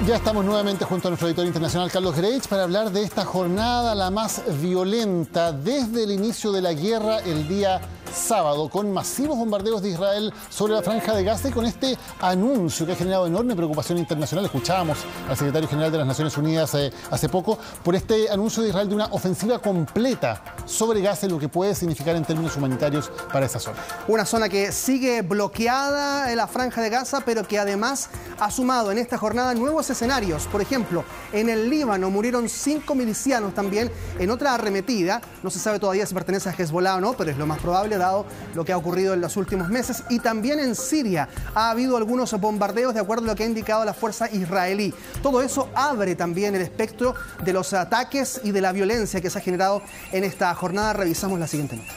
Ya estamos nuevamente junto a nuestro editor internacional Carlos Greitsch para hablar de esta jornada, la más violenta desde el inicio de la guerra el día sábado, con masivos bombardeos de Israel sobre la Franja de Gaza y con este anuncio que ha generado enorme preocupación internacional. Escuchábamos al secretario general de las Naciones Unidas hace poco por este anuncio de Israel de una ofensiva completa sobre Gaza y lo que puede significar en términos humanitarios para esa zona. Una zona que sigue bloqueada en la Franja de Gaza, pero que además ha sumado en esta jornada nuevos escenarios. Por ejemplo, en el Líbano murieron 5 milicianos también en otra arremetida. No se sabe todavía si pertenece a Hezbollah o no, pero es lo más probable dado lo que ha ocurrido en los últimos meses. Y también en Siria ha habido algunos bombardeos de acuerdo a lo que ha indicado la fuerza israelí. Todo eso abre también el espectro de los ataques y de la violencia que se ha generado en esta jornada. Revisamos la siguiente nota.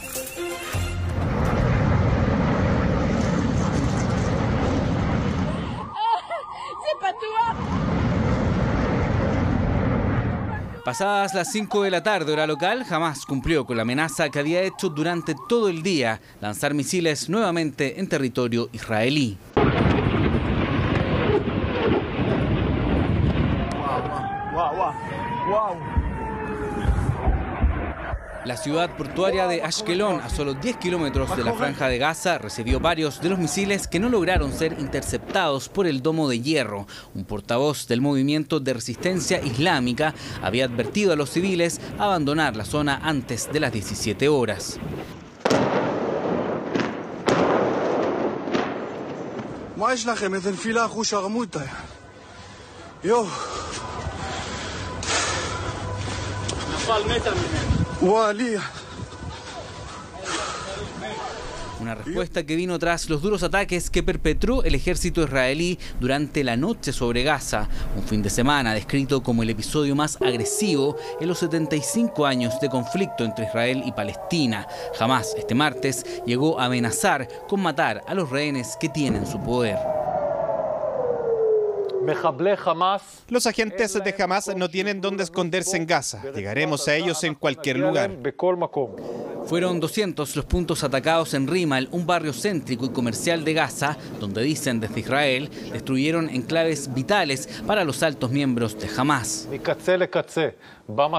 Pasadas las 5 de la tarde, hora local, Hamás cumplió con la amenaza que había hecho durante todo el día, lanzar misiles nuevamente en territorio israelí. La ciudad portuaria de Ashkelon, a solo 10 kilómetros de la Franja de Gaza, recibió varios de los misiles que no lograron ser interceptados por el Domo de Hierro. Un portavoz del movimiento de resistencia islámica había advertido a los civiles a abandonar la zona antes de las 17 horas. Una respuesta que vino tras los duros ataques que perpetró el ejército israelí durante la noche sobre Gaza, un fin de semana descrito como el episodio más agresivo en los 75 años de conflicto entre Israel y Palestina. Hamás este martes llegó a amenazar con matar a los rehenes que tienen su poder. Los agentes de Hamás no tienen dónde esconderse en Gaza. Llegaremos a ellos en cualquier lugar. Fueron 200 los puntos atacados en Rimal, un barrio céntrico y comercial de Gaza, donde dicen desde Israel destruyeron enclaves vitales para los altos miembros de Hamás.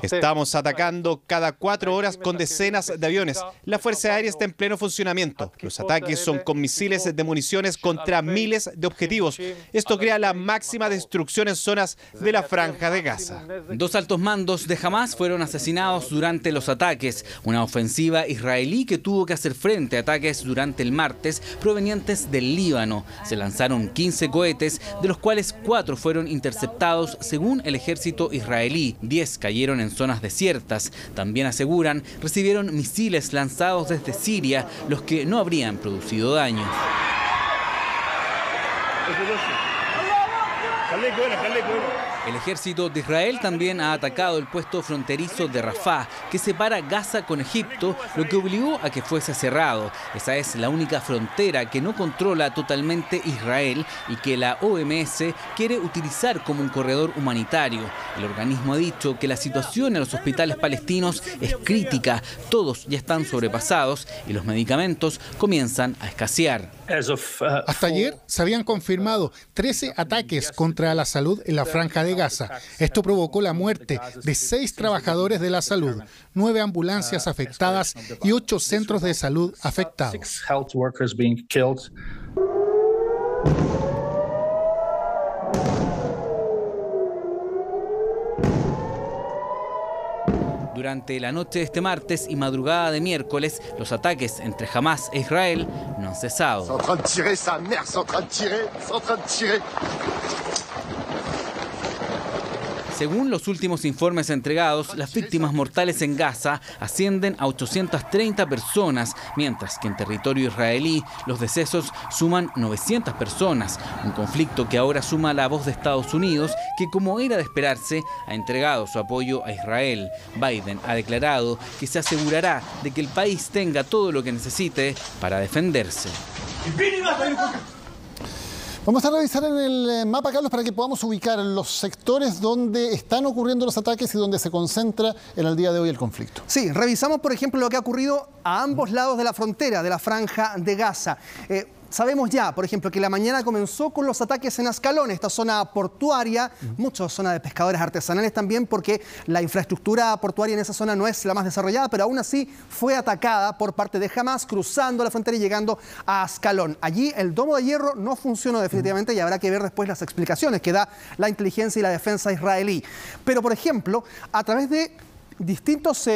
Estamos atacando cada 4 horas con decenas de aviones. La Fuerza Aérea está en pleno funcionamiento. Los ataques son con misiles de municiones contra miles de objetivos. Esto crea la máxima destrucción en zonas de la Franja de Gaza. 2 altos mandos de Hamás fueron asesinados durante los ataques. Una ofensiva israelí que tuvo que hacer frente a ataques durante el martes provenientes del Líbano. Se lanzaron 15 cohetes, de los cuales 4 fueron interceptados según el ejército israelí. 10 cayeron en zonas desiertas. También aseguran recibieron misiles lanzados desde Siria, los que no habrían producido daños. El ejército de Israel también ha atacado el puesto fronterizo de Rafah, que separa Gaza con Egipto, lo que obligó a que fuese cerrado. Esa es la única frontera que no controla totalmente Israel y que la OMS quiere utilizar como un corredor humanitario. El organismo ha dicho que la situación en los hospitales palestinos es crítica, todos ya están sobrepasados y los medicamentos comienzan a escasear. Hasta ayer se habían confirmado 13 ataques contra la salud en la Franja de Gaza. Esto provocó la muerte de 6 trabajadores de la salud, 9 ambulancias afectadas y 8 centros de salud afectados. Durante la noche de este martes y madrugada de miércoles, los ataques entre Hamás e Israel no han cesado. Según los últimos informes entregados, las víctimas mortales en Gaza ascienden a 830 personas, mientras que en territorio israelí los decesos suman 900 personas. Un conflicto que ahora suma la voz de Estados Unidos, que como era de esperarse, ha entregado su apoyo a Israel. Biden ha declarado que se asegurará de que el país tenga todo lo que necesite para defenderse. Vamos a revisar en el mapa, Carlos, para que podamos ubicar los sectores donde están ocurriendo los ataques y donde se concentra en el día de hoy el conflicto. Sí, revisamos, por ejemplo, lo que ha ocurrido a ambos lados de la frontera, de la Franja de Gaza. Sabemos ya, por ejemplo, que la mañana comenzó con los ataques en Ascalón, esta zona portuaria, muchas zonas de pescadores artesanales también, porque la infraestructura portuaria en esa zona no es la más desarrollada, pero aún así fue atacada por parte de Hamás, cruzando la frontera y llegando a Ascalón. Allí el domo de hierro no funcionó definitivamente y habrá que ver después las explicaciones que da la inteligencia y la defensa israelí. Pero, por ejemplo, a través de distintos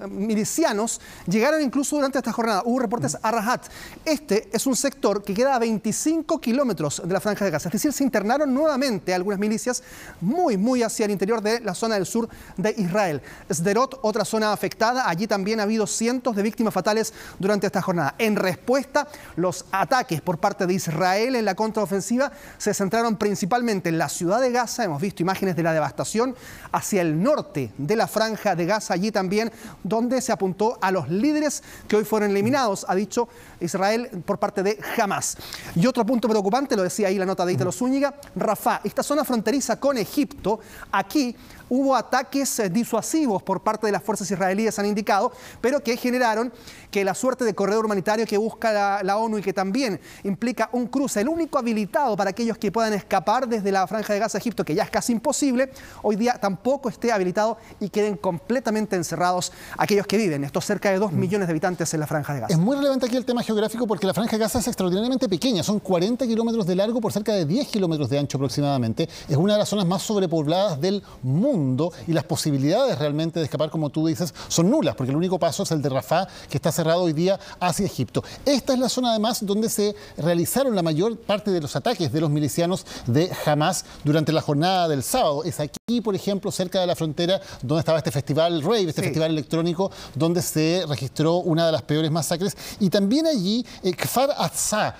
milicianos llegaron incluso durante esta jornada. Hubo reportes a Rahat. Este es un sector que queda a 25 kilómetros de la Franja de Gaza. Es decir, se internaron nuevamente algunas milicias muy hacia el interior de la zona del sur de Israel. Sderot, otra zona afectada. Allí también ha habido cientos de víctimas fatales durante esta jornada. En respuesta, los ataques por parte de Israel en la contraofensiva se centraron principalmente en la ciudad de Gaza. Hemos visto imágenes de la devastación hacia el norte de la Franja de Gaza, allí también donde se apuntó a los líderes que hoy fueron eliminados, ha dicho Israel por parte de Hamás. Y otro punto preocupante, lo decía ahí la nota de Ítalo Zúñiga, Rafah, esta zona fronteriza con Egipto, aquí hubo ataques disuasivos por parte de las fuerzas israelíes, han indicado, pero que generaron que la suerte de corredor humanitario que busca la ONU y que también implica un cruce, el único habilitado para aquellos que puedan escapar desde la Franja de Gaza a Egipto, que ya es casi imposible, hoy día tampoco esté habilitado y queden completamente encerrados aquellos que viven, estos cerca de 2 millones de habitantes en la Franja de Gaza. Es muy relevante aquí el tema geográfico porque la Franja de Gaza es extraordinariamente pequeña, son 40 kilómetros de largo por cerca de 10 kilómetros de ancho aproximadamente. Es una de las zonas más sobrepobladas del mundo y las posibilidades realmente de escapar, como tú dices, son nulas, porque el único paso es el de Rafah, que está cerrado hoy día hacia Egipto. Esta es la zona además donde se realizaron la mayor parte de los ataques de los milicianos de Hamás durante la jornada del sábado. Es aquí, por ejemplo, cerca de la frontera, donde estaba este festival rave, este festival electrónico, donde se registró una de las peores masacres. Y también allí, Kfar Aza,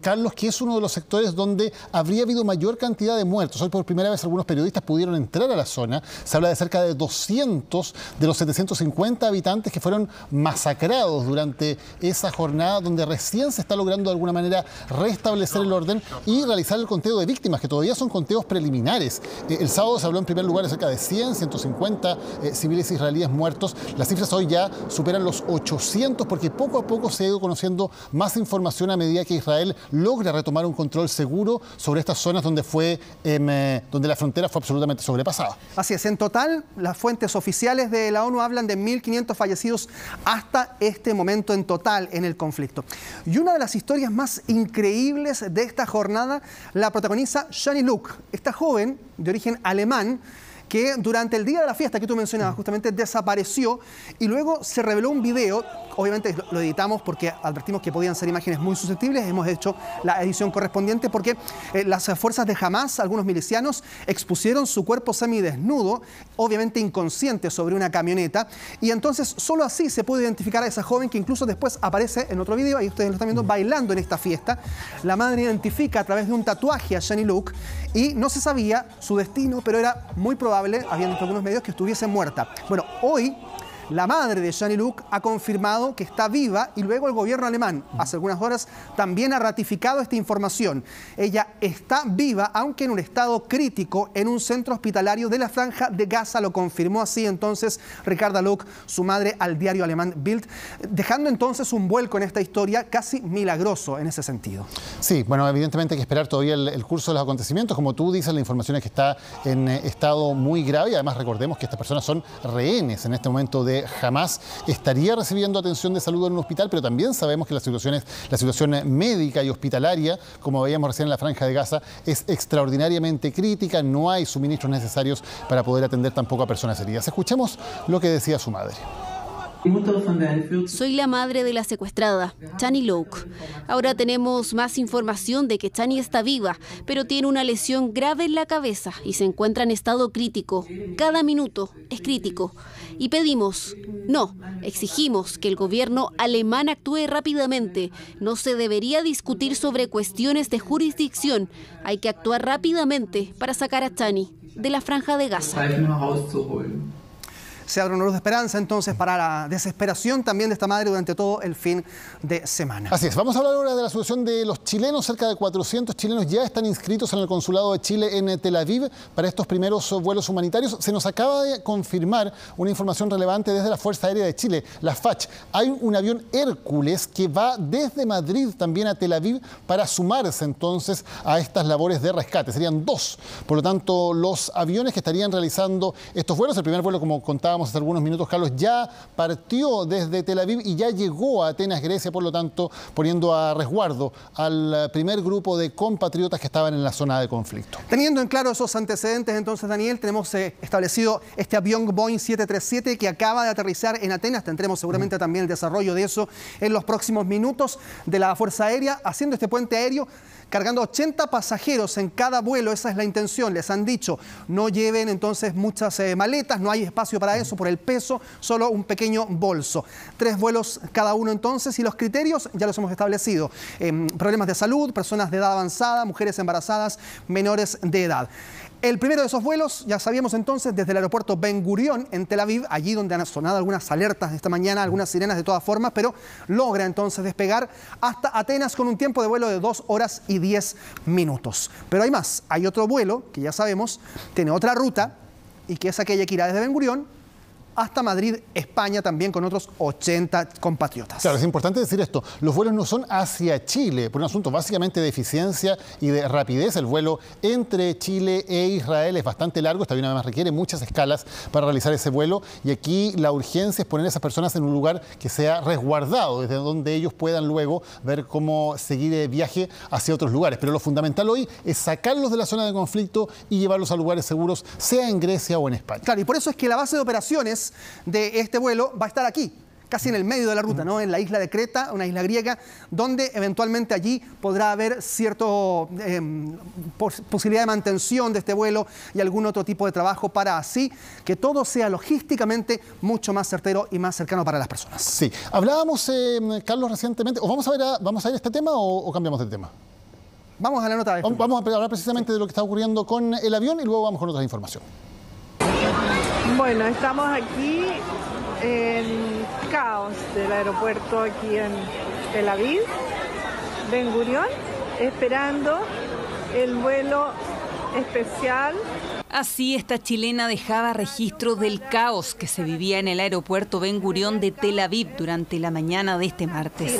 Carlos, que es uno de los sectores donde habría habido mayor cantidad de muertos. Hoy por primera vez algunos periodistas pudieron entrar a la zona. Se habla de cerca de 200 de los 750 habitantes que fueron masacrados durante esa jornada, donde recién se está logrando de alguna manera restablecer el orden y realizar el conteo de víctimas, que todavía son conteos preliminares. El sábado se habló en primer lugar de cerca de 100, 150 civiles israelíes muertos. Las cifras hoy ya superan los 800 porque poco a poco se ha ido conociendo más información a medida que Israel logra retomar un control seguro sobre estas zonas donde la frontera fue absolutamente sobrepasada. Así es, en total, las fuentes oficiales de la ONU hablan de 1.500 fallecidos hasta este momento en total en el conflicto. Y una de las historias más increíbles de esta jornada la protagoniza Shani Louk, esta joven de origen alemán que durante el día de la fiesta que tú mencionabas justamente desapareció y luego se reveló un video. Obviamente lo editamos porque advertimos que podían ser imágenes muy susceptibles. Hemos hecho la edición correspondiente porque las fuerzas de Hamás, algunos milicianos, expusieron su cuerpo semidesnudo, obviamente inconsciente, sobre una camioneta. Y entonces solo así se puede identificar a esa joven que incluso después aparece en otro video, ahí ustedes lo están viendo, bailando en esta fiesta. La madre identifica a través de un tatuaje a Shani Louk y no se sabía su destino, pero era muy probable, habían dicho algunos medios, que estuviese muerta. Bueno, hoy la madre de Shani Louk ha confirmado que está viva y luego el gobierno alemán, hace algunas horas, también ha ratificado esta información. Ella está viva, aunque en un estado crítico, en un centro hospitalario de la Franja de Gaza. Lo confirmó así entonces Ricarda Louk, su madre, al diario alemán Bild, dejando entonces un vuelco en esta historia casi milagroso en ese sentido. Sí, bueno, evidentemente hay que esperar todavía el curso de los acontecimientos. Como tú dices, la información es que está en estado muy grave y además recordemos que estas personas son rehenes en este momento de Hamás. Estaría recibiendo atención de salud en un hospital, pero también sabemos que la situación médica y hospitalaria, como veíamos recién en la Franja de Gaza, es extraordinariamente crítica. No hay suministros necesarios para poder atender tampoco a personas heridas. Escuchemos lo que decía su madre. Soy la madre de la secuestrada, Shani Louk. Ahora tenemos más información de que Shani está viva, pero tiene una lesión grave en la cabeza y se encuentra en estado crítico. Cada minuto es crítico. Y exigimos que el gobierno alemán actúe rápidamente. No se debería discutir sobre cuestiones de jurisdicción. Hay que actuar rápidamente para sacar a Shani de la Franja de Gaza. se abre una luz de esperanza entonces para la desesperación también de esta madre durante todo el fin de semana. Así es, vamos a hablar ahora de la situación de los chilenos. Cerca de 400 chilenos ya están inscritos en el Consulado de Chile en Tel Aviv para estos primeros vuelos humanitarios. Se nos acaba de confirmar una información relevante desde la Fuerza Aérea de Chile, la FACH. Hay un avión Hércules que va desde Madrid también a Tel Aviv para sumarse entonces a estas labores de rescate. Serían 2. Por lo tanto, los aviones que estarían realizando estos vuelos, el primer vuelo, como contábamos hace algunos minutos, Carlos, ya partió desde Tel Aviv y ya llegó a Atenas, Grecia, por lo tanto, poniendo a resguardo al primer grupo de compatriotas que estaban en la zona de conflicto. Teniendo en claro esos antecedentes, entonces, Daniel, tenemos establecido este avión Boeing 737 que acaba de aterrizar en Atenas. Tendremos seguramente también el desarrollo de eso en los próximos minutos, de la Fuerza Aérea haciendo este puente aéreo, cargando 80 pasajeros en cada vuelo. Esa es la intención. Les han dicho, no lleven entonces muchas maletas, no hay espacio para eso por el peso, solo un pequeño bolso. 3 vuelos cada uno entonces, y los criterios ya los hemos establecido. Problemas de salud, personas de edad avanzada, mujeres embarazadas, menores de edad. El primero de esos vuelos, ya sabíamos entonces, desde el aeropuerto Ben Gurión en Tel Aviv, allí donde han sonado algunas alertas esta mañana, algunas sirenas de todas formas, pero logra entonces despegar hasta Atenas con un tiempo de vuelo de 2 horas y 10 minutos. Pero hay más, hay otro vuelo que ya sabemos, tiene otra ruta y que es aquella que irá desde Ben Gurión hasta Madrid, España, también con otros 80 compatriotas. Claro, es importante decir esto, los vuelos no son hacia Chile, por un asunto básicamente de eficiencia y de rapidez. El vuelo entre Chile e Israel es bastante largo, esta avión además requiere muchas escalas para realizar ese vuelo, y aquí la urgencia es poner a esas personas en un lugar que sea resguardado, desde donde ellos puedan luego ver cómo seguir el viaje hacia otros lugares. Pero lo fundamental hoy es sacarlos de la zona de conflicto y llevarlos a lugares seguros, sea en Grecia o en España. Claro, y por eso es que la base de operaciones de este vuelo va a estar aquí, casi en el medio de la ruta, ¿no? En la isla de Creta, una isla griega, donde eventualmente allí podrá haber cierta posibilidad de mantención de este vuelo y algún otro tipo de trabajo para así que todo sea logísticamente mucho más certero y más cercano para las personas. Sí, hablábamos, Carlos, recientemente, ¿o vamos a ver este tema o cambiamos de tema? Vamos a la nota de esto. Vamos a hablar precisamente de lo que está ocurriendo con el avión y luego vamos con otra información. Bueno, estamos aquí en caos del aeropuerto aquí en Tel Aviv, Ben Gurión, esperando el vuelo especial. Así, esta chilena dejaba registro del caos que se vivía en el aeropuerto Ben Gurión de Tel Aviv durante la mañana de este martes.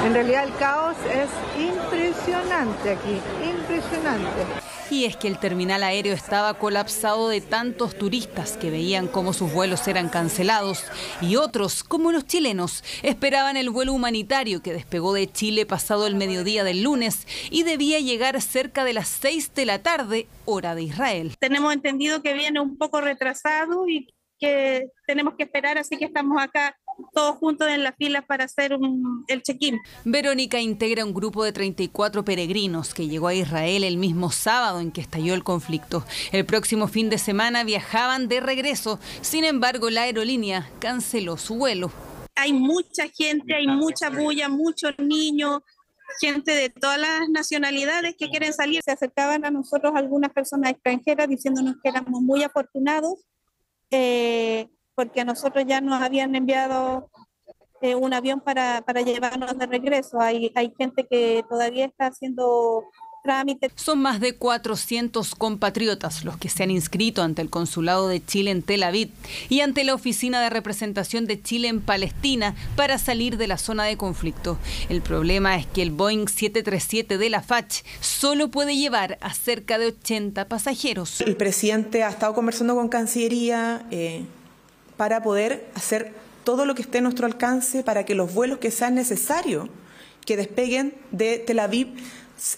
En realidad el caos es impresionante aquí, impresionante. Y es que el terminal aéreo estaba colapsado de tantos turistas que veían cómo sus vuelos eran cancelados, y otros, como los chilenos, esperaban el vuelo humanitario que despegó de Chile pasado el mediodía del lunes y debía llegar cerca de las 6 de la tarde, hora de Israel. Tenemos entendido que viene un poco retrasado y que tenemos que esperar, así que estamos acá todos juntos en la fila para hacer el check-in. Verónica integra un grupo de 34 peregrinos que llegó a Israel el mismo sábado en que estalló el conflicto. El próximo fin de semana viajaban de regreso, sin embargo la aerolínea canceló su vuelo. Hay mucha gente, hay mucha bulla, muchos niños, gente de todas las nacionalidades que quieren salir. Se acercaban a nosotros algunas personas extranjeras diciéndonos que éramos muy afortunados, porque a nosotros ya nos habían enviado un avión para llevarnos de regreso. Hay gente que todavía está haciendo trámites. Son más de 400 compatriotas los que se han inscrito ante el Consulado de Chile en Tel Aviv y ante la Oficina de Representación de Chile en Palestina para salir de la zona de conflicto. El problema es que el Boeing 737 de la FACH solo puede llevar a cerca de 80 pasajeros. El presidente ha estado conversando con Cancillería para poder hacer todo lo que esté a nuestro alcance para que los vuelos que sean necesarios que despeguen de Tel Aviv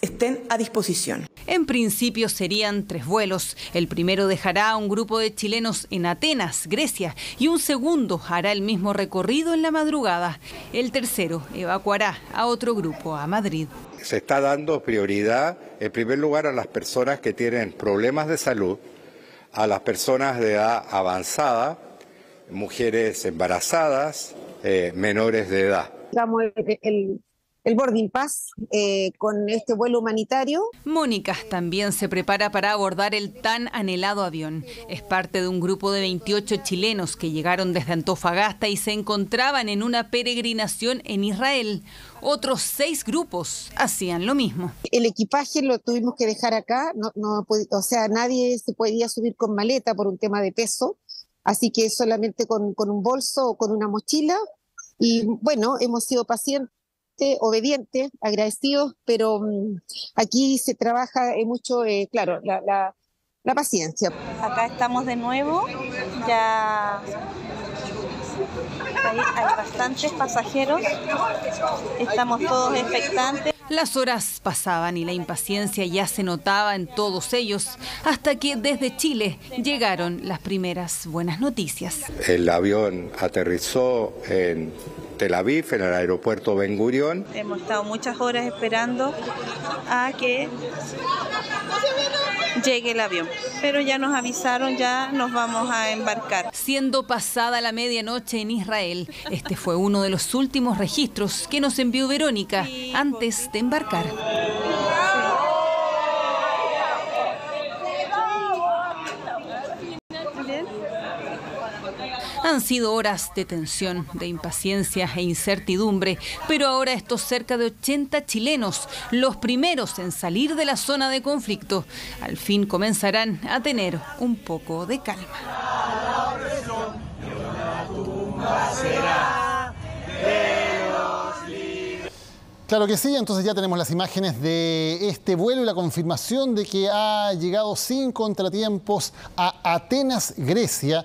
estén a disposición. En principio serían 3 vuelos. El primero dejará a un grupo de chilenos en Atenas, Grecia, y un segundo hará el mismo recorrido en la madrugada. El tercero evacuará a otro grupo a Madrid. Se está dando prioridad, en primer lugar, a las personas que tienen problemas de salud, a las personas de edad avanzada, mujeres embarazadas, menores de edad. El el boarding pass con este vuelo humanitario. Mónica también se prepara para abordar el tan anhelado avión. Es parte de un grupo de 28 chilenos que llegaron desde Antofagasta y se encontraban en una peregrinación en Israel. Otros 6 grupos hacían lo mismo. El equipaje lo tuvimos que dejar acá, o sea, nadie se podía subir con maleta por un tema de peso, así que solamente con un bolso o con una mochila. Y bueno, hemos sido pacientes, obedientes, agradecidos, pero aquí se trabaja mucho, claro, la paciencia. Acá estamos de nuevo, ya hay bastantes pasajeros, estamos todos expectantes. Las horas pasaban y la impaciencia ya se notaba en todos ellos, hasta que desde Chile llegaron las primeras buenas noticias. El avión aterrizó en Tel Aviv, en el aeropuerto Ben Gurión. Hemos estado muchas horas esperando a que llegue el avión, pero ya nos avisaron, ya nos vamos a embarcar. Siendo pasada la medianoche en Israel, este fue uno de los últimos registros que nos envió Verónica antes de embarcar. Han sido horas de tensión, de impaciencia e incertidumbre, pero ahora estos cerca de 80 chilenos, los primeros en salir de la zona de conflicto, al fin comenzarán a tener un poco de calma. Claro que sí, entonces ya tenemos las imágenes de este vuelo y la confirmación de que ha llegado sin contratiempos a Atenas, Grecia,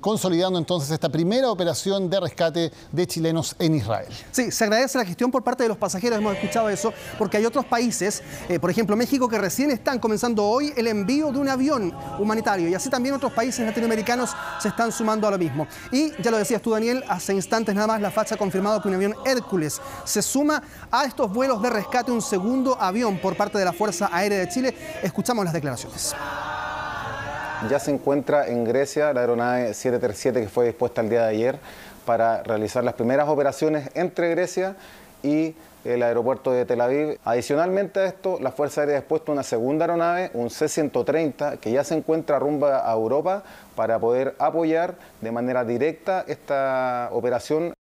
consolidando entonces esta primera operación de rescate de chilenos en Israel. Sí, se agradece la gestión por parte de los pasajeros, hemos escuchado eso, porque hay otros países, por ejemplo México, que recién están comenzando hoy el envío de un avión humanitario, y así también otros países latinoamericanos se están sumando a lo mismo. Y ya lo decías tú, Daniel, hace instantes nada más la FACH ha confirmado que un avión Hércules se suma a estos vuelos de rescate, un segundo avión por parte de la Fuerza Aérea de Chile. Escuchamos las declaraciones. Ya se encuentra en Grecia la aeronave 737 que fue dispuesta el día de ayer para realizar las primeras operaciones entre Grecia y el aeropuerto de Tel Aviv. Adicionalmente a esto, la Fuerza Aérea ha dispuesto una segunda aeronave, un C-130, que ya se encuentra rumbo a Europa para poder apoyar de manera directa esta operación.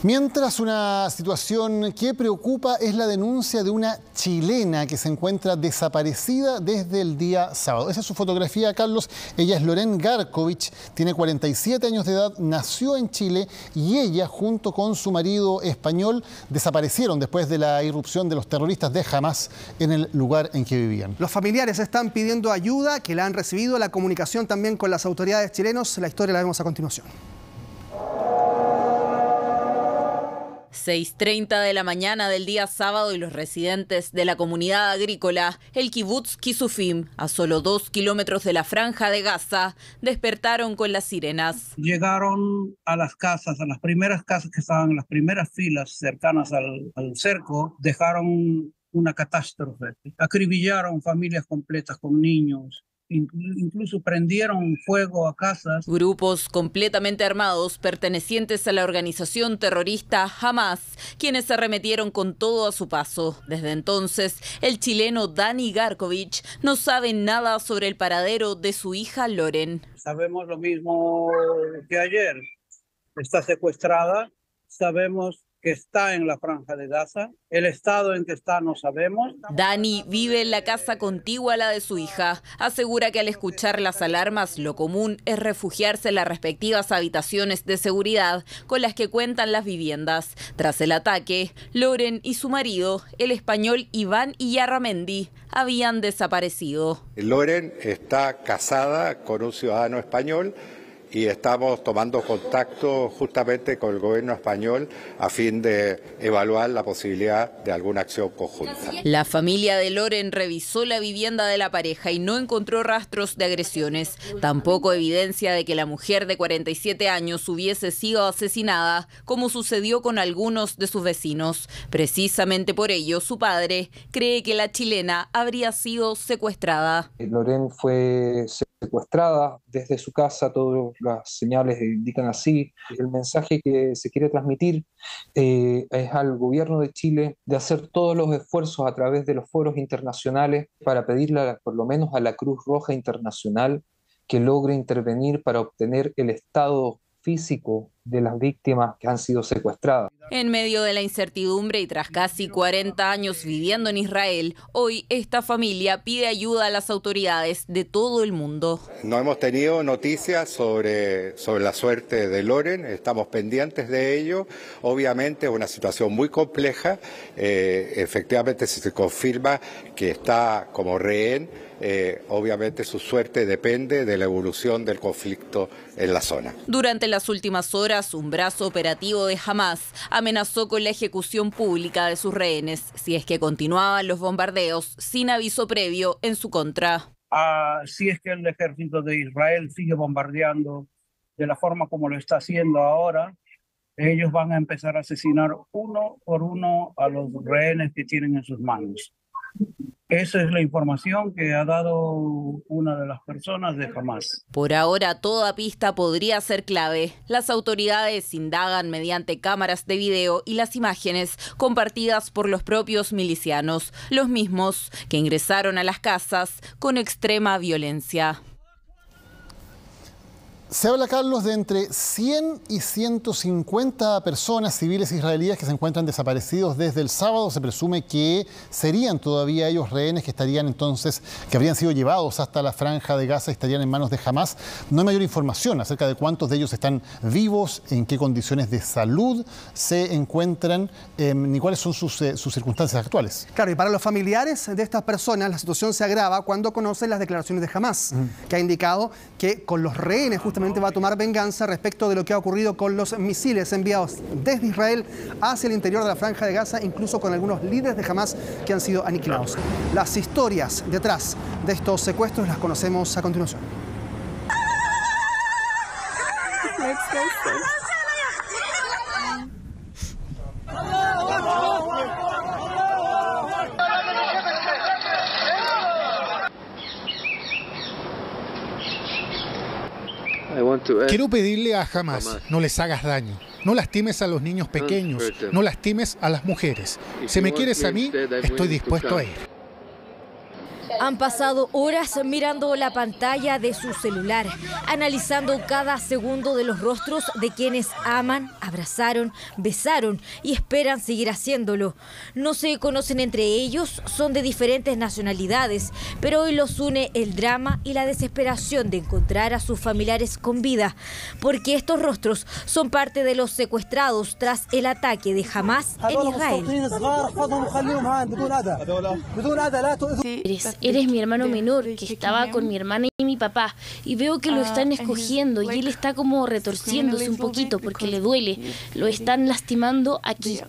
Mientras, una situación que preocupa es la denuncia de una chilena que se encuentra desaparecida desde el día sábado. Esa es su fotografía, Carlos. Ella es Loren Garkovich, tiene 47 años de edad, nació en Chile y ella, junto con su marido español, desaparecieron después de la irrupción de los terroristas de Hamas en el lugar en que vivían. Los familiares están pidiendo ayuda, que la han recibido, la comunicación también con las autoridades chilenas. La historia la vemos a continuación. 6:30 de la mañana del día sábado y los residentes de la comunidad agrícola, el kibutz Kisufim, a solo 2 kilómetros de la franja de Gaza, despertaron con las sirenas. Llegaron a las casas, a las primeras casas que estaban en las primeras filas cercanas al cerco, dejaron una catástrofe. Acribillaron familias completas con niños. Incluso prendieron fuego a casas. Grupos completamente armados pertenecientes a la organización terrorista Hamas, quienes se arremetieron con todo a su paso. Desde entonces, el chileno Dani Garkovich no sabe nada sobre el paradero de su hija Loren. Sabemos lo mismo que ayer. Está secuestrada, sabemos que está en la franja de Gaza. El estado en que está no sabemos. Dani vive en la casa contigua a la de su hija. Asegura que al escuchar las alarmas, lo común es refugiarse en las respectivas habitaciones de seguridad con las que cuentan las viviendas. Tras el ataque, Loren y su marido, el español Iván Iyarramendi, habían desaparecido. Loren está casada con un ciudadano español y estamos tomando contacto justamente con el gobierno español a fin de evaluar la posibilidad de alguna acción conjunta. La familia de Loren revisó la vivienda de la pareja y no encontró rastros de agresiones, tampoco evidencia de que la mujer de 47 años hubiese sido asesinada, como sucedió con algunos de sus vecinos. Precisamente por ello, su padre cree que la chilena habría sido secuestrada. Loren fue secuestrada desde su casa, todas las señales indican así. El mensaje que se quiere transmitir es al gobierno de Chile de hacer todos los esfuerzos a través de los foros internacionales para pedirle por lo menos a la Cruz Roja Internacional que logre intervenir para obtener el estado físico de las víctimas que han sido secuestradas. En medio de la incertidumbre y tras casi 40 años viviendo en Israel, hoy esta familia pide ayuda a las autoridades de todo el mundo. No hemos tenido noticias sobre la suerte de Loren, estamos pendientes de ello. Obviamente es una situación muy compleja, efectivamente si se confirma que está como rehén, obviamente su suerte depende de la evolución del conflicto en la zona. Durante las últimas horas, un brazo operativo de Hamás amenazó con la ejecución pública de sus rehenes si es que continuaban los bombardeos sin aviso previo en su contra. Si es que el ejército de Israel sigue bombardeando de la forma como lo está haciendo ahora, ellos van a empezar a asesinar uno por uno a los rehenes que tienen en sus manos. Esa es la información que ha dado una de las personas de Hamás. Por ahora, toda pista podría ser clave. Las autoridades indagan mediante cámaras de video y las imágenes compartidas por los propios milicianos, los mismos que ingresaron a las casas con extrema violencia. Se habla, Carlos, de entre 100 y 150 personas civiles israelíes que se encuentran desaparecidos desde el sábado. Se presume que serían todavía ellos rehenes que estarían entonces, que habrían sido llevados hasta la Franja de Gaza y estarían en manos de Hamás. No hay mayor información acerca de cuántos de ellos están vivos, en qué condiciones de salud se encuentran, ni cuáles son sus circunstancias actuales. Claro, y para los familiares de estas personas la situación se agrava cuando conocen las declaraciones de Hamás, que ha indicado que con los rehenes justamente va a tomar venganza respecto de lo que ha ocurrido con los misiles enviados desde Israel hacia el interior de la Franja de Gaza, incluso con algunos líderes de Hamás que han sido aniquilados. Las historias detrás de estos secuestros las conocemos a continuación. Quiero pedirle a Hamás, no les hagas daño, no lastimes a los niños pequeños, no lastimes a las mujeres. Si me quieres a mí, estoy dispuesto a ir. Han pasado horas mirando la pantalla de su celular, analizando cada segundo de los rostros de quienes aman, abrazaron, besaron y esperan seguir haciéndolo. No se conocen entre ellos, son de diferentes nacionalidades, pero hoy los une el drama y la desesperación de encontrar a sus familiares con vida, porque estos rostros son parte de los secuestrados tras el ataque de Hamás en Israel. Eres mi hermano menor, que estaba con mi hermana y mi papá, y veo que lo están escogiendo y él está como retorciéndose un poquito porque le duele. Lo están lastimando aquí.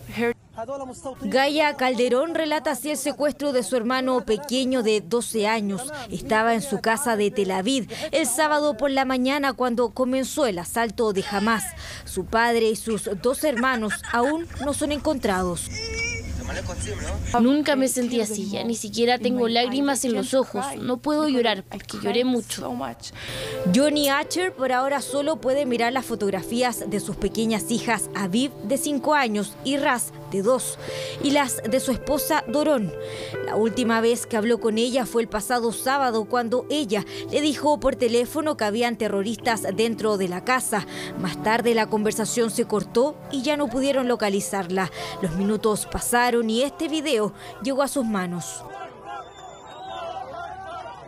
Gaia Calderón relata así el secuestro de su hermano pequeño de 12 años. Estaba en su casa de Tel Aviv el sábado por la mañana cuando comenzó el asalto de Hamás. Su padre y sus dos hermanos aún no son encontrados. Nunca me sentí así, ya ni siquiera tengo lágrimas en los ojos. No puedo llorar porque lloré mucho. Johnny Acher por ahora solo puede mirar las fotografías de sus pequeñas hijas Aviv de 5 años y Raz de 2 y las de su esposa Doron. La última vez que habló con ella fue el pasado sábado cuando ella le dijo por teléfono que habían terroristas dentro de la casa. Más tarde la conversación se cortó y ya no pudieron localizarla. Los minutos pasaron y este video llegó a sus manos.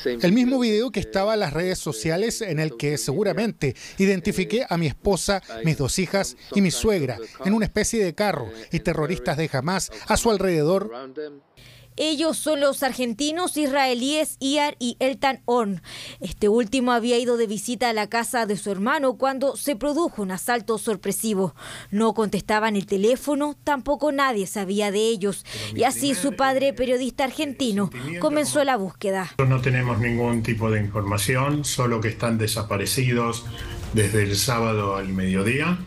El mismo video que estaba en las redes sociales en el que seguramente identifiqué a mi esposa, mis 2 hijas y mi suegra en una especie de carro y terroristas de Hamás a su alrededor. Ellos son los argentinos israelíes Iyar y Eltan Orn. Este último había ido de visita a la casa de su hermano cuando se produjo un asalto sorpresivo. No contestaban el teléfono, tampoco nadie sabía de ellos. Y así su padre, periodista argentino, comenzó la búsqueda. No tenemos ningún tipo de información, solo que están desaparecidos desde el sábado al mediodía.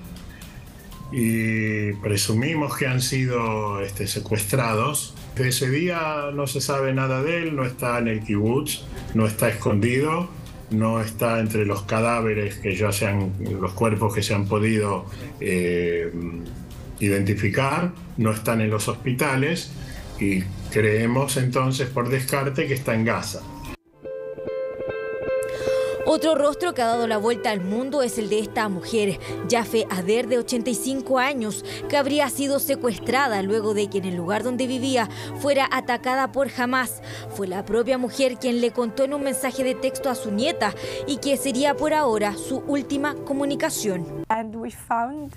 Y presumimos que han sido secuestrados. De ese día no se sabe nada de él, no está en el kibutz, no está escondido no está entre los cadáveres los cuerpos que se han podido identificar, no están en los hospitales y creemos entonces por descarte que está en Gaza. Otro rostro que ha dado la vuelta al mundo es el de esta mujer, Yafe Ader, de 85 años, que habría sido secuestrada luego de que en el lugar donde vivía fuera atacada por Hamás. Fue la propia mujer quien le contó en un mensaje de texto a su nieta y que sería por ahora su última comunicación.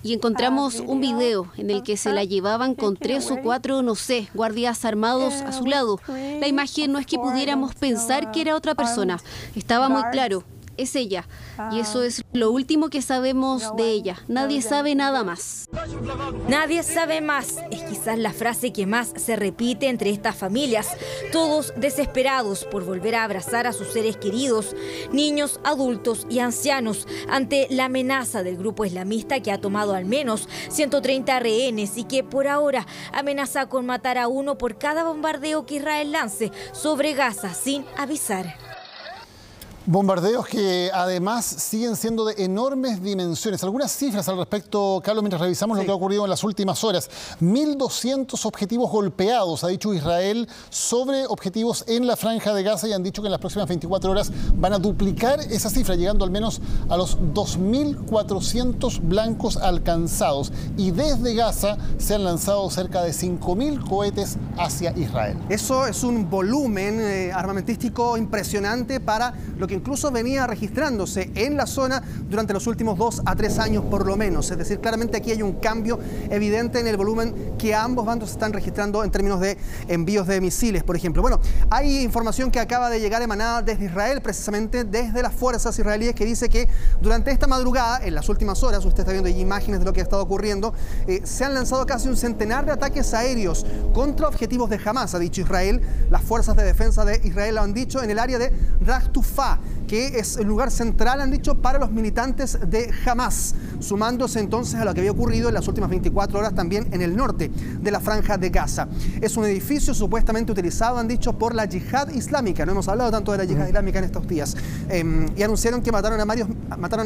Y encontramos un video en el que se la llevaban con 3 o 4, no sé, guardias armados a su lado. La imagen no es que pudiéramos pensar que era otra persona, estaba muy claro. Es ella, y eso es lo último que sabemos de ella. Nadie sabe nada más. Nadie sabe más, es quizás la frase que más se repite entre estas familias. Todos desesperados por volver a abrazar a sus seres queridos, niños, adultos y ancianos, ante la amenaza del grupo islamista que ha tomado al menos 130 rehenes y que por ahora amenaza con matar a uno por cada bombardeo que Israel lance sobre Gaza sin avisar. Bombardeos que además siguen siendo de enormes dimensiones. Algunas cifras al respecto, Carlos, mientras revisamos lo que ha ocurrido en las últimas horas. 1.200 objetivos golpeados, ha dicho Israel, sobre objetivos en la Franja de Gaza, y han dicho que en las próximas 24 horas van a duplicar esa cifra, llegando al menos a los 2.400 blancos alcanzados. Y desde Gaza se han lanzado cerca de 5.000 cohetes hacia Israel. Eso es un volumen armamentístico impresionante para lo que incluso venía registrándose en la zona durante los últimos 2 a 3 años por lo menos. Es decir, claramente aquí hay un cambio evidente en el volumen que ambos bandos están registrando en términos de envíos de misiles, por ejemplo. Bueno, hay información que acaba de llegar emanada desde Israel, precisamente desde las fuerzas israelíes, que dice que durante esta madrugada, en las últimas horas, usted está viendo ahí imágenes de lo que ha estado ocurriendo, se han lanzado casi un centenar de ataques aéreos contra objetivos de Hamás, ha dicho Israel. Las fuerzas de defensa de Israel lo han dicho en el área de Rahtufá, que es el lugar central, han dicho, para los militantes de Hamás, sumándose entonces a lo que había ocurrido en las últimas 24 horas también en el norte de la Franja de Gaza. Es un edificio supuestamente utilizado, han dicho, por la yihad islámica. No hemos hablado tanto de la yihad islámica en estos días. Y anunciaron que mataron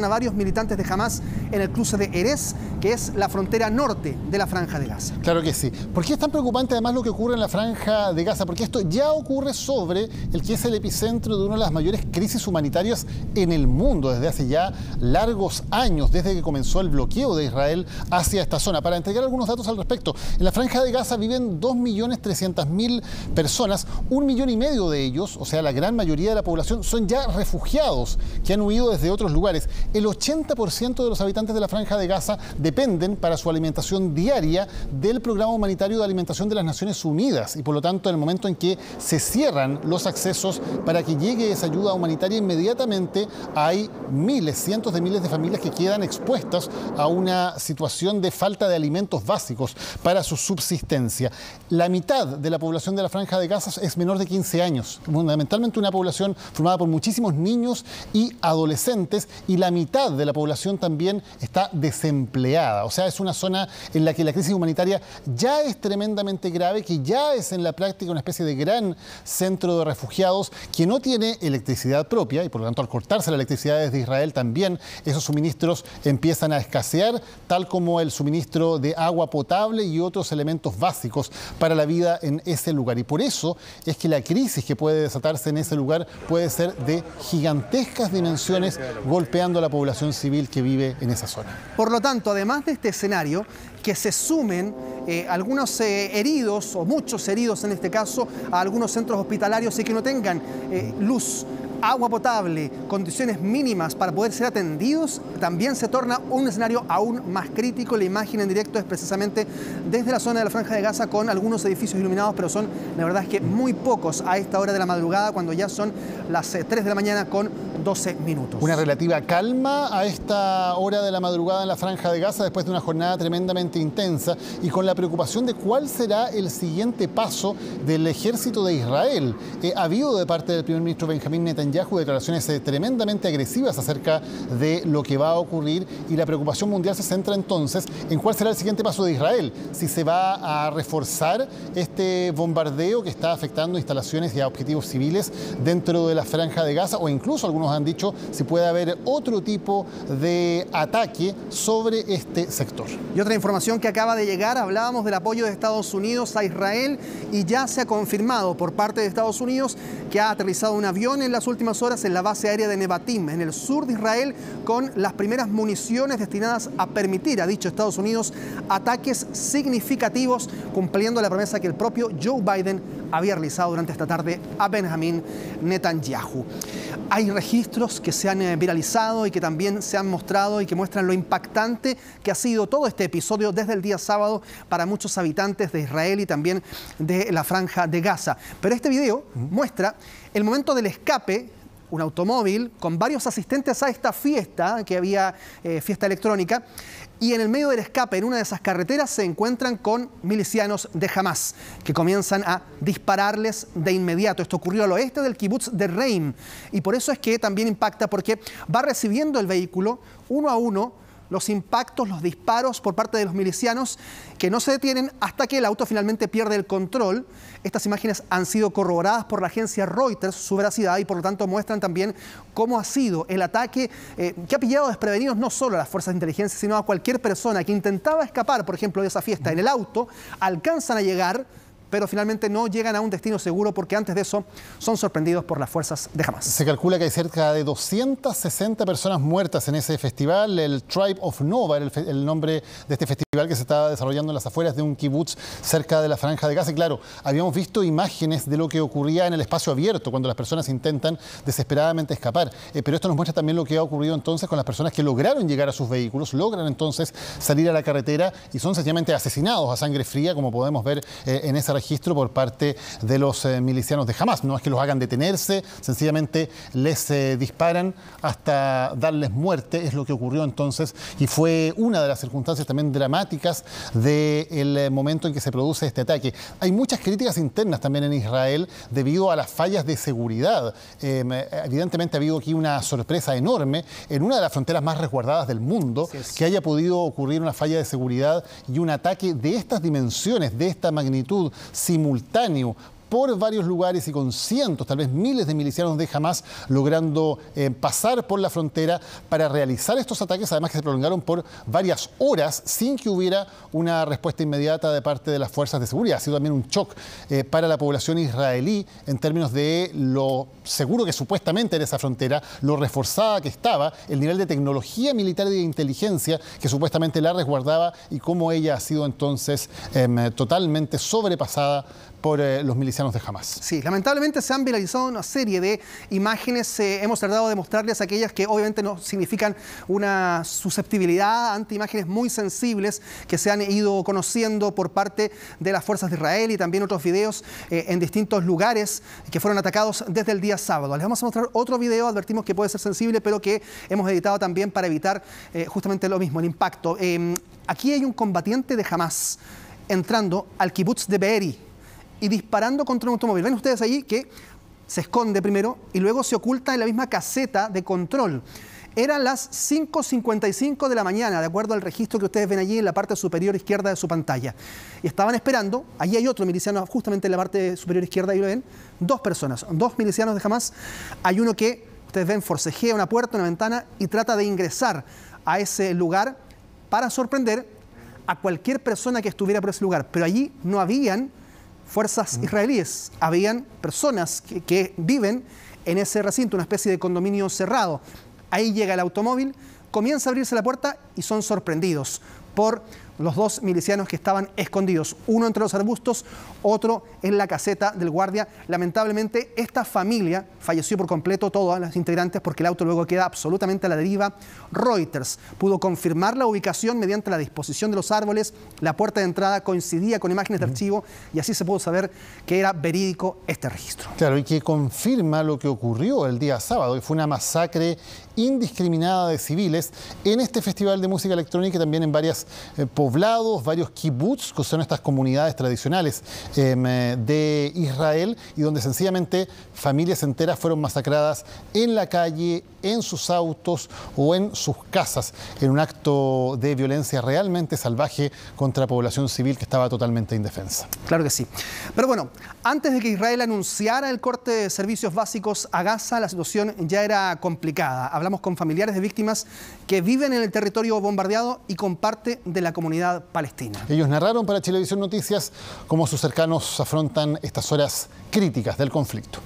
a varios militantes de Hamás en el cruce de Erez, que es la frontera norte de la Franja de Gaza. Claro que sí. ¿Por qué es tan preocupante además lo que ocurre en la Franja de Gaza? Porque esto ya ocurre sobre el que es el epicentro de una de las mayores crisis humanitarias en el mundo desde hace ya largos años, desde que comenzó el bloqueo de Israel hacia esta zona. Para entregar algunos datos al respecto, en la Franja de Gaza viven 2.300.000 personas, 1,5 millones de ellos, o sea, la gran mayoría de la población, son ya refugiados que han huido desde otros lugares. El 80% de los habitantes de la Franja de Gaza dependen para su alimentación diaria del Programa Humanitario de Alimentación de las Naciones Unidas, y por lo tanto, en el momento en que se cierran los accesos para que llegue esa ayuda humanitaria, inmediatamente hay miles, cientos de miles de familias que quedan expuestas a una situación de falta de alimentos básicos para su subsistencia. La mitad de la población de la Franja de Gaza es menor de 15 años, fundamentalmente una población formada por muchísimos niños y adolescentes, y la mitad de la población también está desempleada. O sea, es una zona en la que la crisis humanitaria ya es tremendamente grave, que ya es en la práctica una especie de gran centro de refugiados que no tiene electricidad propia, y por lo tanto, al cortarse la electricidad desde Israel, también esos suministros empiezan a escasear, tal como el suministro de agua potable y otros elementos básicos para la vida en ese lugar. Y por eso es que la crisis que puede desatarse en ese lugar puede ser de gigantescas dimensiones, golpeando a la población civil que vive en esa zona. Por lo tanto, además de este escenario, que se sumen algunos heridos, o muchos heridos en este caso, a algunos centros hospitalarios y que no tengan luz, agua potable, condiciones mínimas para poder ser atendidos, también se torna un escenario aún más crítico. La imagen en directo es precisamente desde la zona de la Franja de Gaza, con algunos edificios iluminados, pero son, la verdad es que muy pocos a esta hora de la madrugada, cuando ya son las 3 de la mañana con 12 minutos. Una relativa calma a esta hora de la madrugada en la Franja de Gaza, después de una jornada tremendamente intensa, y con la preocupación de cuál será el siguiente paso del ejército de Israel. Ha habido de parte del primer ministro Benjamín Netanyahu Netanyahu, declaraciones tremendamente agresivas acerca de lo que va a ocurrir, y la preocupación mundial se centra entonces en cuál será el siguiente paso de Israel, si se va a reforzar este bombardeo que está afectando instalaciones y a objetivos civiles dentro de la Franja de Gaza, o incluso algunos han dicho si puede haber otro tipo de ataque sobre este sector. Y otra información que acaba de llegar, hablábamos del apoyo de Estados Unidos a Israel, y ya se ha confirmado por parte de Estados Unidos que ha aterrizado un avión en las últimas horas en la base aérea de Nevatim, en el sur de Israel, con las primeras municiones destinadas a permitir, ha dicho Estados Unidos, ataques significativos, cumpliendo la promesa que el propio Joe Biden había realizado durante esta tarde a Benjamín Netanyahu. Hay registros que se han viralizado y que también se han mostrado y que muestran lo impactante que ha sido todo este episodio desde el día sábado para muchos habitantes de Israel y también de la Franja de Gaza. Pero este video muestra el momento del escape, un automóvil con varios asistentes a esta fiesta, que había fiesta electrónica, y en el medio del escape, en una de esas carreteras, se encuentran con milicianos de Hamás, que comienzan a dispararles de inmediato. Esto ocurrió al oeste del kibutz de Reim, y por eso es que también impacta, porque va recibiendo el vehículo uno a uno los impactos, los disparos por parte de los milicianos, que no se detienen hasta que el auto finalmente pierde el control. Estas imágenes han sido corroboradas por la agencia Reuters, su veracidad, y por lo tanto muestran también cómo ha sido el ataque que ha pillado desprevenidos no solo a las fuerzas de inteligencia, sino a cualquier persona que intentaba escapar, por ejemplo, de esa fiesta en el auto. Alcanzan a llegar, pero finalmente no llegan a un destino seguro, porque antes de eso son sorprendidos por las fuerzas de Hamás. Se calcula que hay cerca de 260 personas muertas en ese festival. El Tribe of Nova era el nombre de este festival, que se estaba desarrollando en las afueras de un kibutz cerca de la Franja de Gaza. Y claro, habíamos visto imágenes de lo que ocurría en el espacio abierto cuando las personas intentan desesperadamente escapar. Pero esto nos muestra también lo que ha ocurrido entonces con las personas que lograron llegar a sus vehículos, logran entonces salir a la carretera y son sencillamente asesinados a sangre fría, como podemos ver en esa registro por parte de los milicianos de Hamás. No es que los hagan detenerse, sencillamente les disparan hasta darles muerte. Es lo que ocurrió entonces, y fue una de las circunstancias también dramáticas del momento en que se produce este ataque. Hay muchas críticas internas también en Israel debido a las fallas de seguridad. Evidentemente ha habido aquí una sorpresa enorme en una de las fronteras más resguardadas del mundo, que haya podido ocurrir una falla de seguridad y un ataque de estas dimensiones, de esta magnitud, simultáneo por varios lugares y con cientos, tal vez miles de milicianos de Hamás logrando pasar por la frontera para realizar estos ataques, además que se prolongaron por varias horas sin que hubiera una respuesta inmediata de parte de las fuerzas de seguridad. Ha sido también un shock para la población israelí en términos de lo seguro que supuestamente era esa frontera, lo reforzada que estaba, el nivel de tecnología militar y de inteligencia que supuestamente la resguardaba, y cómo ella ha sido entonces totalmente sobrepasada por los milicianos de Hamás. Sí, lamentablemente se han viralizado una serie de imágenes. Hemos tratado de mostrarles aquellas que obviamente no significan una susceptibilidad ante imágenes muy sensibles que se han ido conociendo por parte de las fuerzas de Israel, y también otros videos en distintos lugares que fueron atacados desde el día sábado. Les vamos a mostrar otro video, advertimos que puede ser sensible, pero que hemos editado también para evitar justamente lo mismo, el impacto. Aquí hay un combatiente de Hamás entrando al kibutz de Be'eri y disparando contra un automóvil. Ven ustedes allí que se esconde primero y luego se oculta en la misma caseta de control. Eran las 5:55 de la mañana, de acuerdo al registro que ustedes ven allí en la parte superior izquierda de su pantalla. Y estaban esperando, allí hay otro miliciano justamente en la parte superior izquierda, ahí lo ven, dos personas, dos milicianos de Hamás. Hay uno que, ustedes ven, forcejea una puerta, una ventana y trata de ingresar a ese lugar para sorprender a cualquier persona que estuviera por ese lugar. Pero allí no habían fuerzas israelíes, habían personas que viven en ese recinto, una especie de condominio cerrado. Ahí llega el automóvil, comienza a abrirse la puerta y son sorprendidos por los dos milicianos que estaban escondidos, uno entre los arbustos, otro en la caseta del guardia. Lamentablemente, esta familia falleció por completo, todas las integrantes, porque el auto luego queda absolutamente a la deriva. Reuters pudo confirmar la ubicación mediante la disposición de los árboles. La puerta de entrada coincidía con imágenes de archivo, y así se pudo saber que era verídico este registro. Claro, y que confirma lo que ocurrió el día sábado, que fue una masacre indiscriminada de civiles en este festival de música electrónica y también en varias poblados, varios kibbutz, que son estas comunidades tradicionales de Israel, y donde sencillamente familias enteras fueron masacradas en la calle, en sus autos o en sus casas, en un acto de violencia realmente salvaje contra población civil que estaba totalmente indefensa. Claro que sí. Pero bueno, antes de que Israel anunciara el corte de servicios básicos a Gaza, la situación ya era complicada. Hablamos con familiares de víctimas que viven en el territorio bombardeado y con parte de la comunidad palestina. Ellos narraron para Chilevisión Noticias cómo sus cercanos afrontan estas horas críticas del conflicto.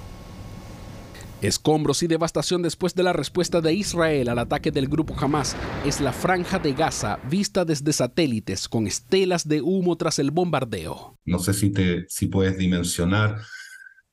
Escombros y devastación después de la respuesta de Israel al ataque del grupo Hamas es la franja de Gaza vista desde satélites con estelas de humo tras el bombardeo. No sé si puedes dimensionar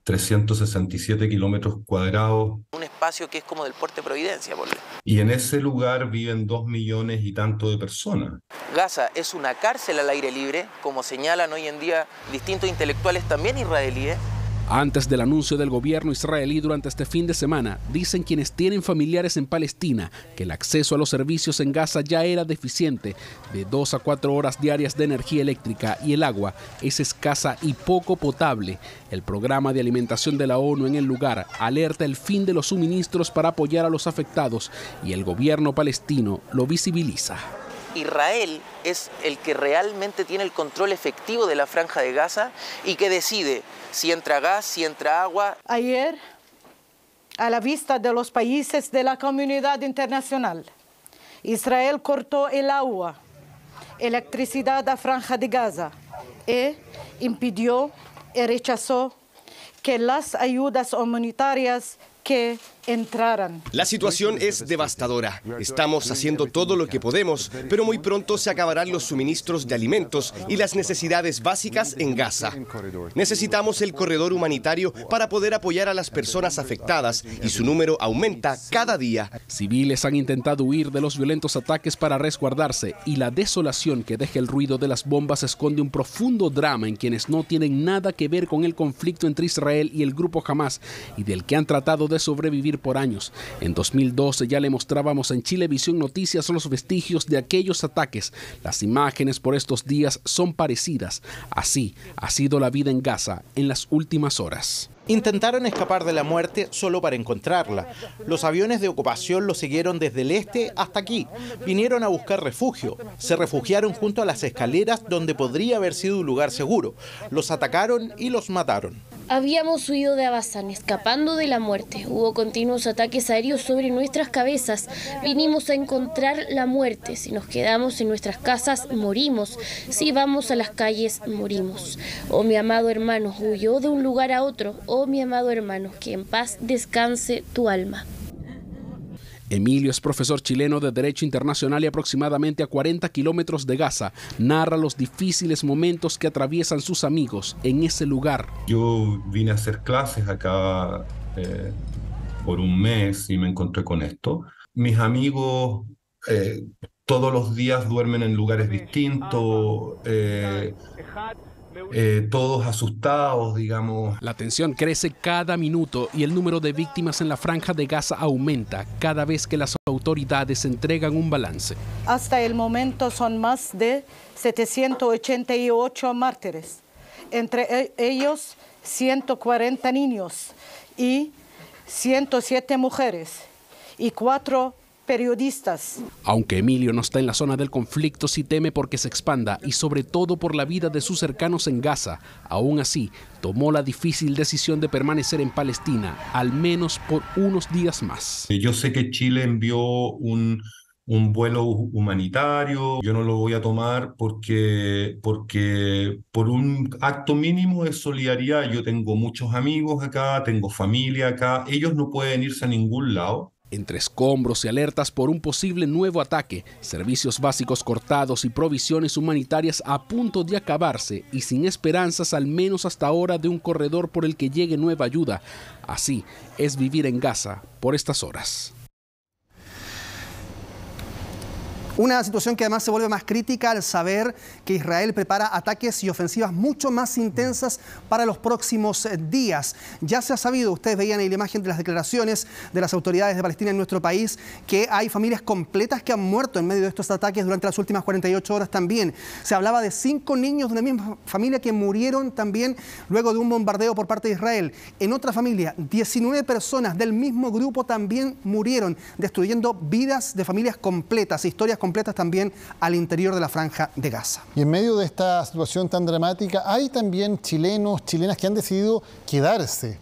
367 kilómetros cuadrados. Un espacio que es como del Puerto de Providencia, por ejemplo. Y en ese lugar viven 2 millones y tanto de personas. Gaza es una cárcel al aire libre, como señalan hoy en día distintos intelectuales también israelíes. Antes del anuncio del gobierno israelí durante este fin de semana, dicen quienes tienen familiares en Palestina que el acceso a los servicios en Gaza ya era deficiente, de 2 a 4 horas diarias de energía eléctrica y el agua es escasa y poco potable. El programa de alimentación de la ONU en el lugar alerta el fin de los suministros para apoyar a los afectados y el gobierno palestino lo visibiliza. Israel es el que realmente tiene el control efectivo de la franja de Gaza y que decide si entra gas, si entra agua. Ayer, a la vista de los países de la comunidad internacional, Israel cortó el agua, electricidad a la franja de Gaza e impidió y rechazó que las ayudas humanitarias que entraran. La situación es devastadora. Estamos haciendo todo lo que podemos, pero muy pronto se acabarán los suministros de alimentos y las necesidades básicas en Gaza. Necesitamos el corredor humanitario para poder apoyar a las personas afectadas y su número aumenta cada día. Civiles han intentado huir de los violentos ataques para resguardarse y la desolación que deja el ruido de las bombas esconde un profundo drama en quienes no tienen nada que ver con el conflicto entre Israel y el grupo Hamas y del que han tratado de sobrevivir por años. En 2012 ya le mostrábamos en Chilevisión Noticias los vestigios de aquellos ataques. Las imágenes por estos días son parecidas. Así ha sido la vida en Gaza en las últimas horas. Intentaron escapar de la muerte solo para encontrarla. Los aviones de ocupación los siguieron desde el este hasta aquí. Vinieron a buscar refugio. Se refugiaron junto a las escaleras donde podría haber sido un lugar seguro. Los atacaron y los mataron. Habíamos huido de Abasán, escapando de la muerte. Hubo continuos ataques aéreos sobre nuestras cabezas. Vinimos a encontrar la muerte. Si nos quedamos en nuestras casas, morimos. Si vamos a las calles, morimos. Oh, mi amado hermano, huyó de un lugar a otro. Oh, mi amado hermano, que en paz descanse tu alma. Emilio es profesor chileno de Derecho Internacional y aproximadamente a 40 kilómetros de Gaza. Narra los difíciles momentos que atraviesan sus amigos en ese lugar. Yo vine a hacer clases acá por un mes y me encontré con esto. Mis amigos todos los días duermen en lugares distintos. Todos asustados, digamos. La tensión crece cada minuto y el número de víctimas en la franja de Gaza aumenta cada vez que las autoridades entregan un balance. Hasta el momento son más de 788 mártires, entre ellos 140 niños y 107 mujeres y 4 periodistas. Aunque Emilio no está en la zona del conflicto, sí teme porque se expanda y sobre todo por la vida de sus cercanos en Gaza. Aún así, tomó la difícil decisión de permanecer en Palestina, al menos por unos días más. Yo sé que Chile envió un vuelo humanitario. Yo no lo voy a tomar porque por un acto mínimo de solidaridad. Yo tengo muchos amigos acá, tengo familia acá. Ellos no pueden irse a ningún lado. Entre escombros y alertas por un posible nuevo ataque, servicios básicos cortados y provisiones humanitarias a punto de acabarse y sin esperanzas al menos hasta ahora de un corredor por el que llegue nueva ayuda. Así es vivir en Gaza por estas horas. Una situación que además se vuelve más crítica al saber que Israel prepara ataques y ofensivas mucho más intensas para los próximos días. Ya se ha sabido, ustedes veían en la imagen de las declaraciones de las autoridades de Palestina en nuestro país, que hay familias completas que han muerto en medio de estos ataques durante las últimas 48 horas también. Se hablaba de 5 niños de una misma familia que murieron también luego de un bombardeo por parte de Israel. En otra familia, 19 personas del mismo grupo también murieron, destruyendo vidas de familias completas, historias completas también al interior de la Franja de Gaza. Y en medio de esta situación tan dramática, hay también chilenos, chilenas que han decidido quedarse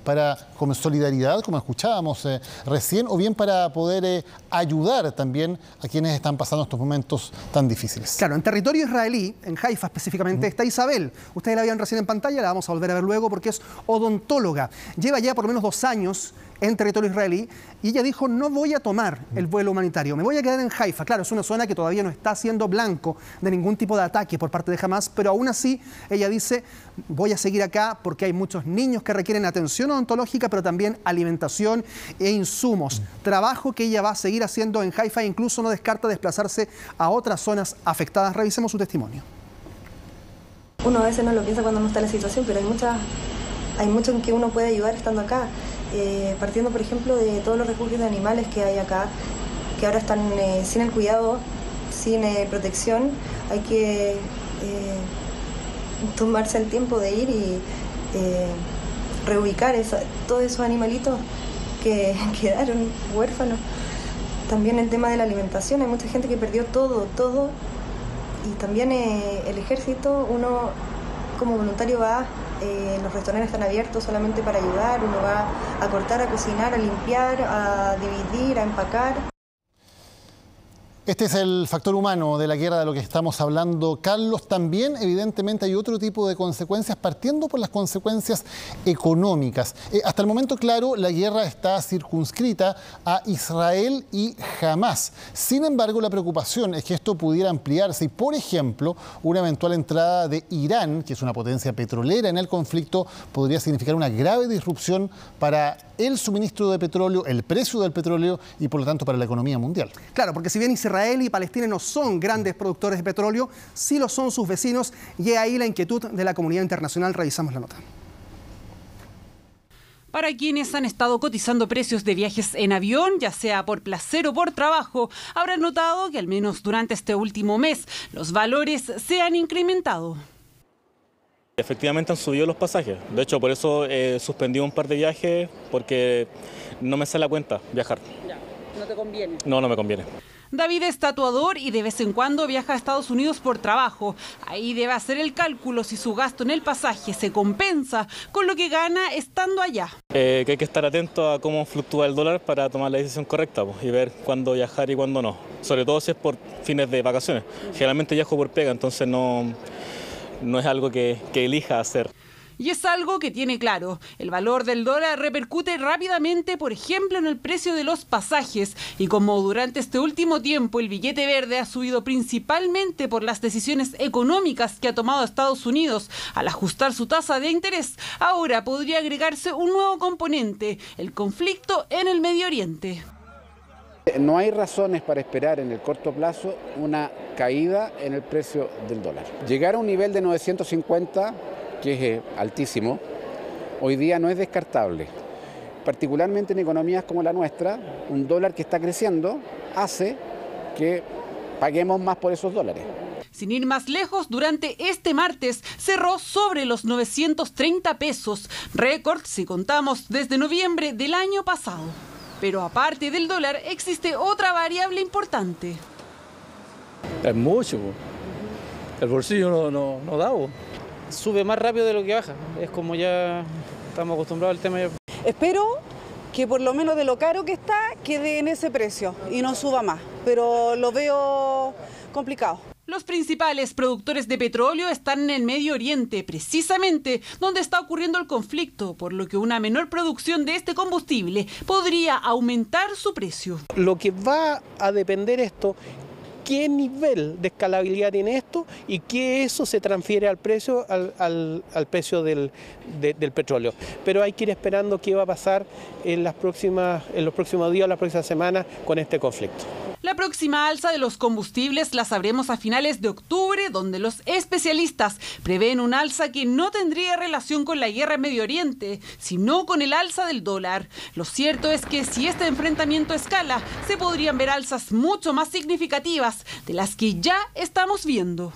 como solidaridad, como escuchábamos recién, o bien para poder ayudar también a quienes están pasando estos momentos tan difíciles. Claro, en territorio israelí, en Haifa específicamente, está Isabel. Ustedes la vieron recién en pantalla, la vamos a volver a ver luego porque es odontóloga. Lleva ya por lo menos 2 años en territorio israelí y ella dijo: no voy a tomar el vuelo humanitario, me voy a quedar en Haifa. Claro, es una zona que todavía no está siendo blanco de ningún tipo de ataque por parte de Hamas, pero aún así ella dice: voy a seguir acá porque hay muchos niños que requieren atención odontológica, pero también alimentación e insumos. Trabajo que ella va a seguir haciendo en Haifa e incluso no descarta desplazarse a otras zonas afectadas. Revisemos su testimonio. Uno a veces no lo piensa cuando no está en la situación, pero hay mucho en que uno puede ayudar estando acá. Partiendo, por ejemplo, de todos los refugios de animales que hay acá, que ahora están sin el cuidado, sin protección. Hay que tomarse el tiempo de ir y reubicar todos esos animalitos que quedaron huérfanos. También el tema de la alimentación, hay mucha gente que perdió todo. Y también el ejército, uno como voluntario va, los restaurantes están abiertos solamente para ayudar, uno va a cortar, a cocinar, a limpiar, a dividir, a empacar. Este es el factor humano de la guerra de lo que estamos hablando, Carlos. También, evidentemente, hay otro tipo de consecuencias, partiendo por las consecuencias económicas. Hasta el momento, claro, la guerra está circunscrita a Israel y Hamas. Sin embargo, la preocupación es que esto pudiera ampliarse y, por ejemplo, una eventual entrada de Irán, que es una potencia petrolera en el conflicto, podría significar una grave disrupción para el suministro de petróleo, el precio del petróleo y, por lo tanto, para la economía mundial. Claro, porque si bien Israel y Palestina no son grandes productores de petróleo, sí lo son sus vecinos, y es ahí la inquietud de la comunidad internacional. Revisamos la nota. Para quienes han estado cotizando precios de viajes en avión, ya sea por placer o por trabajo, habrán notado que al menos durante este último mes los valores se han incrementado. Efectivamente han subido los pasajes. De hecho, por eso suspendí un par de viajes, porque no me sale a cuenta viajar. Ya, ¿no te conviene? No me conviene. David es tatuador y de vez en cuando viaja a Estados Unidos por trabajo. Ahí debe hacer el cálculo si su gasto en el pasaje se compensa con lo que gana estando allá. Que hay que estar atento a cómo fluctúa el dólar para tomar la decisión correcta y ver cuándo viajar y cuándo no. Sobre todo si es por fines de vacaciones. Generalmente viajo por pega, entonces no es algo que elija hacer. Y es algo que tiene claro. El valor del dólar repercute rápidamente, por ejemplo, en el precio de los pasajes. Y como durante este último tiempo el billete verde ha subido principalmente por las decisiones económicas que ha tomado Estados Unidos al ajustar su tasa de interés, ahora podría agregarse un nuevo componente: el conflicto en el Medio Oriente. No hay razones para esperar en el corto plazo una caída en el precio del dólar. Llegar a un nivel de 950, que es altísimo, hoy día no es descartable. Particularmente en economías como la nuestra, un dólar que está creciendo hace que paguemos más por esos dólares. Sin ir más lejos, durante este martes cerró sobre los 930 pesos, récord si contamos desde noviembre del año pasado. Pero aparte del dólar, existe otra variable importante. Es mucho. El bolsillo no da. Sube más rápido de lo que baja. Es como ya estamos acostumbrados al tema. Espero que por lo menos de lo caro que está, quede en ese precio y no suba más. Pero lo veo complicado. Los principales productores de petróleo están en el Medio Oriente, precisamente donde está ocurriendo el conflicto, por lo que una menor producción de este combustible podría aumentar su precio. Lo que va a depender esto, qué nivel de escalabilidad tiene esto y que eso se transfiere al precio, al precio del petróleo. Pero hay que ir esperando qué va a pasar en los próximos días o las próximas semanas con este conflicto. La próxima alza de los combustibles la sabremos a finales de octubre, donde los especialistas prevén un alza que no tendría relación con la guerra en Medio Oriente, sino con el alza del dólar. Lo cierto es que si este enfrentamiento escala, se podrían ver alzas mucho más significativas de las que ya estamos viendo.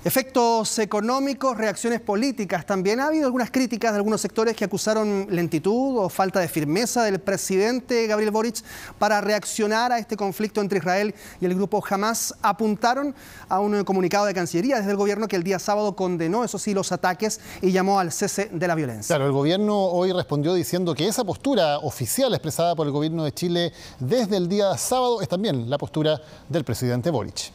Efectos económicos, reacciones políticas. También ha habido algunas críticas de algunos sectores que acusaron lentitud o falta de firmeza del presidente Gabriel Boric para reaccionar a este conflicto entre Israel y el grupo Hamas. Apuntaron a un comunicado de Cancillería desde el gobierno que el día sábado condenó, eso sí, los ataques y llamó al cese de la violencia. Claro, el gobierno hoy respondió diciendo que esa postura oficial expresada por el gobierno de Chile desde el día sábado es también la postura del presidente Boric.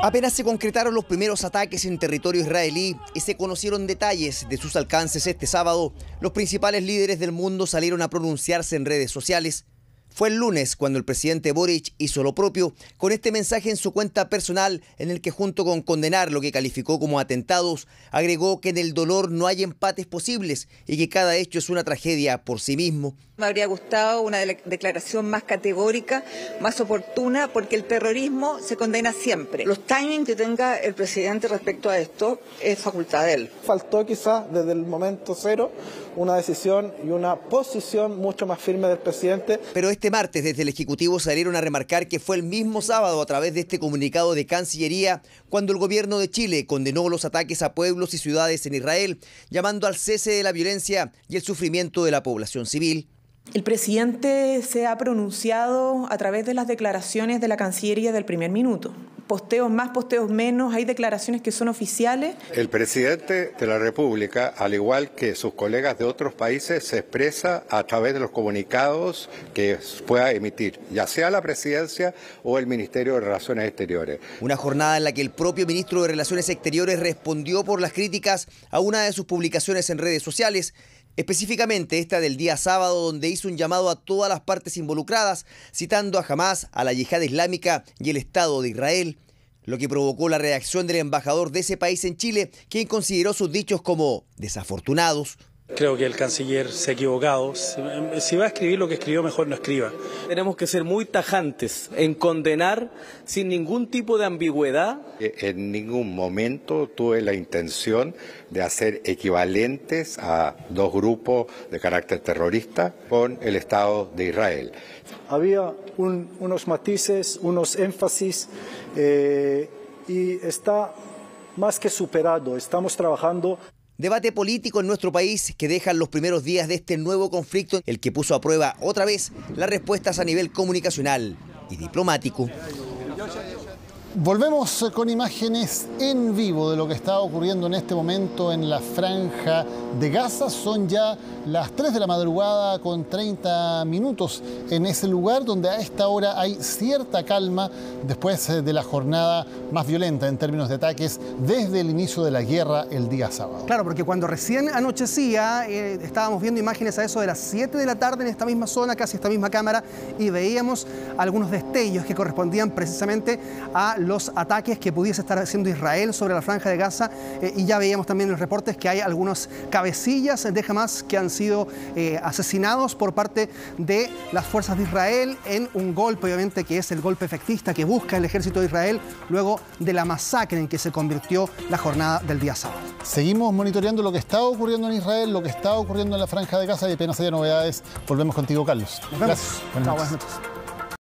Apenas se concretaron los primeros ataques en territorio israelí y se conocieron detalles de sus alcances este sábado, los principales líderes del mundo salieron a pronunciarse en redes sociales. Fue el lunes cuando el presidente Boric hizo lo propio con este mensaje en su cuenta personal en el que, junto con condenar lo que calificó como atentados, agregó que en el dolor no hay empates posibles y que cada hecho es una tragedia por sí mismo. Me habría gustado una declaración más categórica, más oportuna, porque el terrorismo se condena siempre. Los timings que tenga el presidente respecto a esto es facultad de él. Faltó quizás desde el momento cero una decisión y una posición mucho más firme del presidente. Pero este martes desde el Ejecutivo salieron a remarcar que fue el mismo sábado a través de este comunicado de Cancillería cuando el gobierno de Chile condenó los ataques a pueblos y ciudades en Israel, llamando al cese de la violencia y el sufrimiento de la población civil. El presidente se ha pronunciado a través de las declaraciones de la Cancillería del primer minuto. Posteos más, posteos menos, hay declaraciones que son oficiales. El presidente de la República, al igual que sus colegas de otros países, se expresa a través de los comunicados que pueda emitir, ya sea la presidencia o el Ministerio de Relaciones Exteriores. Una jornada en la que el propio ministro de Relaciones Exteriores respondió por las críticas a una de sus publicaciones en redes sociales, específicamente esta del día sábado, donde hizo un llamado a todas las partes involucradas, citando a Hamas, a la Yihad Islámica y el Estado de Israel, lo que provocó la reacción del embajador de ese país en Chile, quien consideró sus dichos como desafortunados. Creo que el canciller se ha equivocado. Si va a escribir lo que escribió, mejor no escriba. Tenemos que ser muy tajantes en condenar sin ningún tipo de ambigüedad. En ningún momento tuve la intención de hacer equivalentes a dos grupos de carácter terrorista con el Estado de Israel. Había unos matices, unos énfasis y está más que superado. Estamos trabajando. Debate político en nuestro país que dejan los primeros días de este nuevo conflicto, el que puso a prueba otra vez las respuestas a nivel comunicacional y diplomático. Volvemos con imágenes en vivo de lo que está ocurriendo en este momento en la Franja de Gaza. Son ya las 3 de la madrugada con 30 minutos en ese lugar donde a esta hora hay cierta calma después de la jornada más violenta en términos de ataques desde el inicio de la guerra el día sábado. Claro, porque cuando recién anochecía estábamos viendo imágenes a eso de las 7 de la tarde en esta misma zona, casi esta misma cámara, y veíamos algunos destellos que correspondían precisamente a los ataques que pudiese estar haciendo Israel sobre la Franja de Gaza, y ya veíamos también en los reportes que hay algunos cabecillas de Hamas que han sido asesinados por parte de las fuerzas de Israel en un golpe, obviamente, que es el golpe efectista que busca el ejército de Israel luego de la masacre en que se convirtió la jornada del día sábado. Seguimos monitoreando lo que está ocurriendo en Israel, lo que está ocurriendo en la Franja de Gaza, y apenas haya novedades, volvemos contigo, Carlos. Nos vemos. Gracias. Buenas noches.